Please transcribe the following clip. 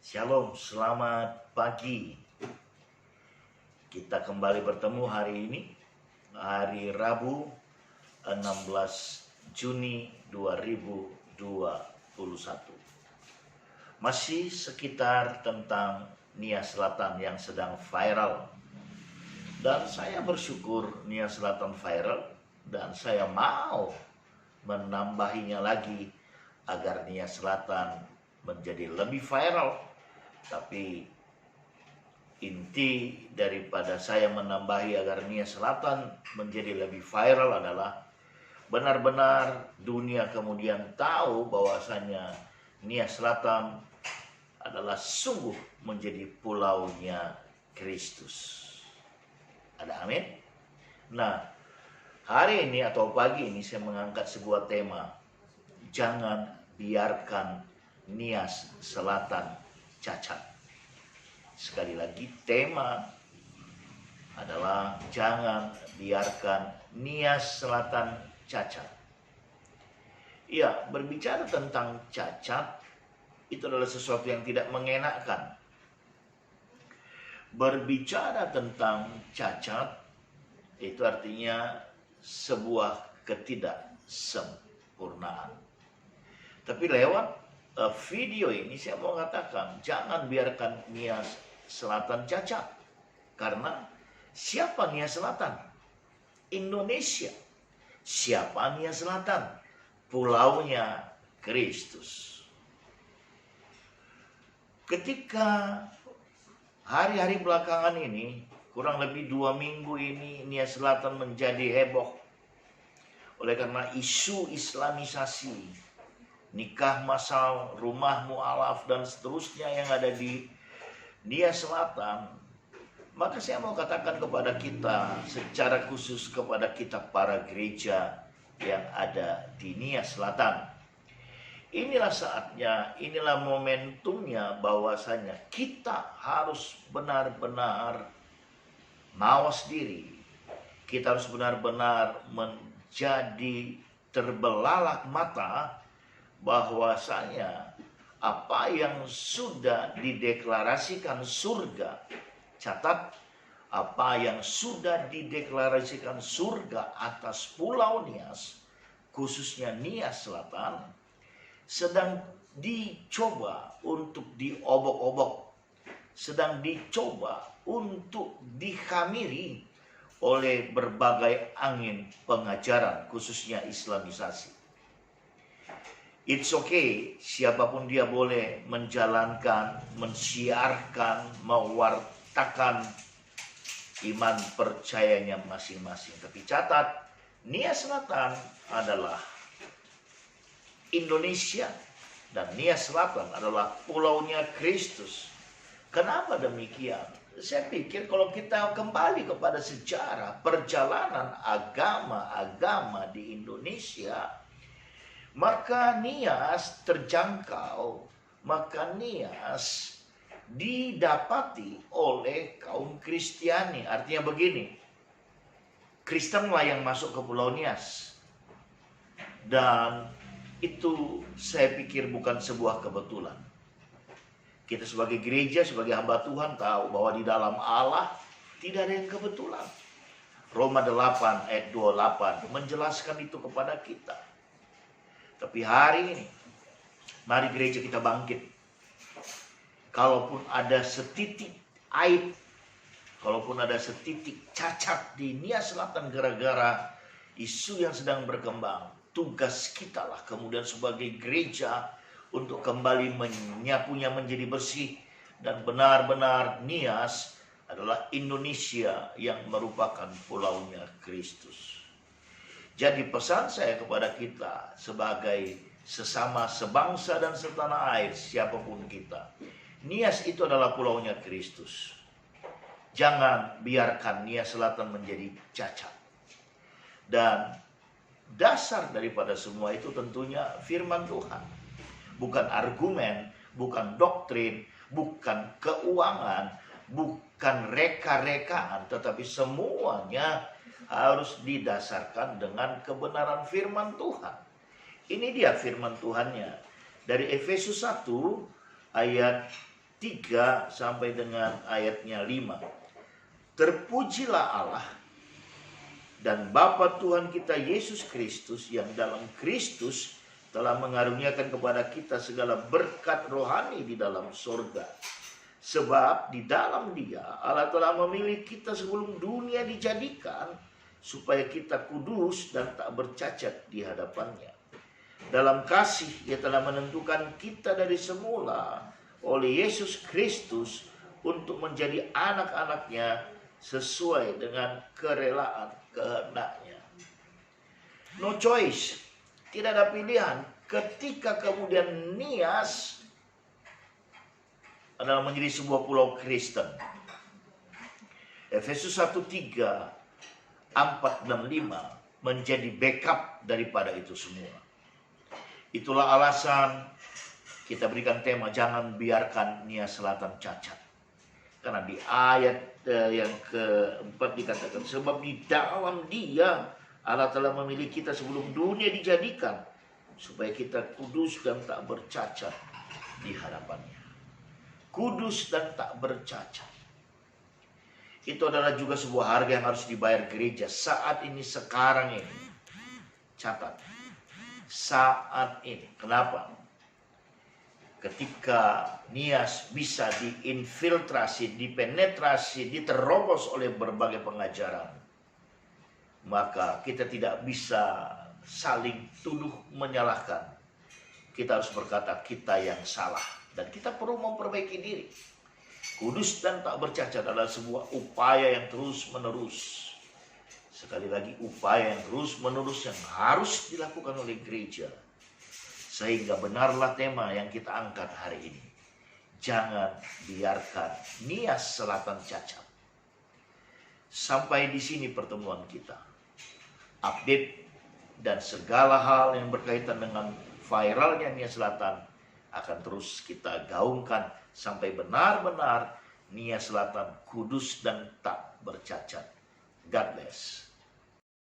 Shalom, selamat pagi. Kita kembali bertemu hari ini, hari Rabu 16 Juni 2021. Masih sekitar tentang Nia Selatan yang sedang viral. Dan saya bersyukur Nia Selatan viral dan saya mau menambahinya lagi agar Nia Selatan menjadi lebih viral. Tapi inti daripada saya menambahi agar Nia Selatan menjadi lebih viral adalah benar-benar dunia kemudian tahu bahwasanya Nia Selatan adalah sungguh menjadi pulaunya Kristus. Ada amin? Nah, hari ini atau pagi ini saya mengangkat sebuah tema. Jangan biarkan Nia Selatan cacat. Sekali lagi, tema adalah jangan biarkan Nia Selatan cacat. Ya, berbicara tentang cacat itu adalah sesuatu yang tidak mengenakan. Berbicara tentang cacat itu artinya sebuah ketidaksempurnaan. Tapi lewat video ini saya mau katakan jangan biarkan Nia Selatan cacat. Karena siapa Nia Selatan? Indonesia. Siapa Nia Selatan? Pulaunya Kristus. Ketika hari-hari belakangan ini, kurang lebih 2 minggu ini, Nia Selatan menjadi heboh oleh karena isu islamisasi, nikah massal, rumah mu'alaf, dan seterusnya yang ada di Nia Selatan. Maka saya mau katakan kepada kita, secara khusus kepada kita para gereja yang ada di Nia Selatan, inilah saatnya, inilah momentumnya bahwasanya kita harus benar-benar mawas diri. Kita harus benar-benar menjadi terbelalak mata bahwasanya apa yang sudah dideklarasikan surga, catat, apa yang sudah dideklarasikan surga atas Pulau Nias, khususnya Nia Selatan, sedang dicoba untuk diobok-obok, sedang dicoba untuk dikhamiri oleh berbagai angin pengajaran, khususnya islamisasi. It's okay, siapapun dia boleh menjalankan, mensiarkan, mewartakan iman percayanya masing-masing. Tapi catat, Nia Selatan adalah Indonesia dan Nia Selatan adalah pulaunya Kristus. Kenapa demikian? Saya pikir kalau kita kembali kepada sejarah perjalanan agama-agama di Indonesia, maka Nias terjangkau, maka Nias didapati oleh kaum Kristiani. Artinya begini, Kristenlah yang masuk ke Pulau Nias. Dan itu saya pikir bukan sebuah kebetulan. Kita sebagai gereja, sebagai hamba Tuhan tahu bahwa di dalam Allah tidak ada yang kebetulan. Roma 8 ayat 28 menjelaskan itu kepada kita. Tapi hari ini, mari gereja kita bangkit. Kalaupun ada setitik aib, kalaupun ada setitik cacat di Nia Selatan gara-gara isu yang sedang berkembang, tugas kita lah kemudian sebagai gereja untuk kembali menyapunya menjadi bersih. Dan benar-benar Nias adalah Indonesia yang merupakan pulaunya Kristus. Jadi pesan saya kepada kita sebagai sesama sebangsa dan setanah air, siapapun kita, Nias itu adalah pulaunya Kristus. Jangan biarkan Nia Selatan menjadi cacat. Dan dasar daripada semua itu tentunya firman Tuhan. Bukan argumen, bukan doktrin, bukan keuangan, bukan reka-rekaan, tetapi semuanya harus didasarkan dengan kebenaran firman Tuhan. Ini dia firman Tuhannya. Dari Efesus 1 ayat 3 sampai dengan ayatnya 5. Terpujilah Allah dan Bapa Tuhan kita Yesus Kristus, yang dalam Kristus telah mengaruniakan kepada kita segala berkat rohani di dalam surga. Sebab di dalam Dia Allah telah memilih kita sebelum dunia dijadikan, supaya kita kudus dan tak bercacat di hadapan-Nya. Dalam kasih Ia telah menentukan kita dari semula oleh Yesus Kristus untuk menjadi anak-anak-Nya sesuai dengan kerelaan kehendak-Nya. No choice, tidak ada pilihan. Ketika kemudian Nias adalah menjadi sebuah pulau Kristen. Efesus 1:3, 4 dan 5 menjadi backup daripada itu semua. Itulah alasan kita berikan tema jangan biarkan Nias Selatan cacat. Karena di ayat yang keempat dikatakan, sebab di dalam Dia Allah telah memilih kita sebelum dunia dijadikan, supaya kita kudus dan tak bercacat di hadapan-Nya. Kudus dan tak bercacat. Itu adalah juga sebuah harga yang harus dibayar gereja saat ini, sekarang ini. Catat. Saat ini. Kenapa? Ketika Nias bisa diinfiltrasi, dipenetrasi, diterobos oleh berbagai pengajaran, maka kita tidak bisa saling tuduh menyalahkan. Kita harus berkata kita yang salah. Dan kita perlu memperbaiki diri. Kudus dan tak bercacat adalah sebuah upaya yang terus menerus. Sekali lagi, upaya yang terus menerus yang harus dilakukan oleh gereja. Sehingga benarlah tema yang kita angkat hari ini. Jangan biarkan Nias Selatan cacat. Sampai di sini pertemuan kita. Update dan segala hal yang berkaitan dengan viralnya Nias Selatan akan terus kita gaungkan sampai benar-benar Nias Selatan kudus dan tak bercacat. God bless.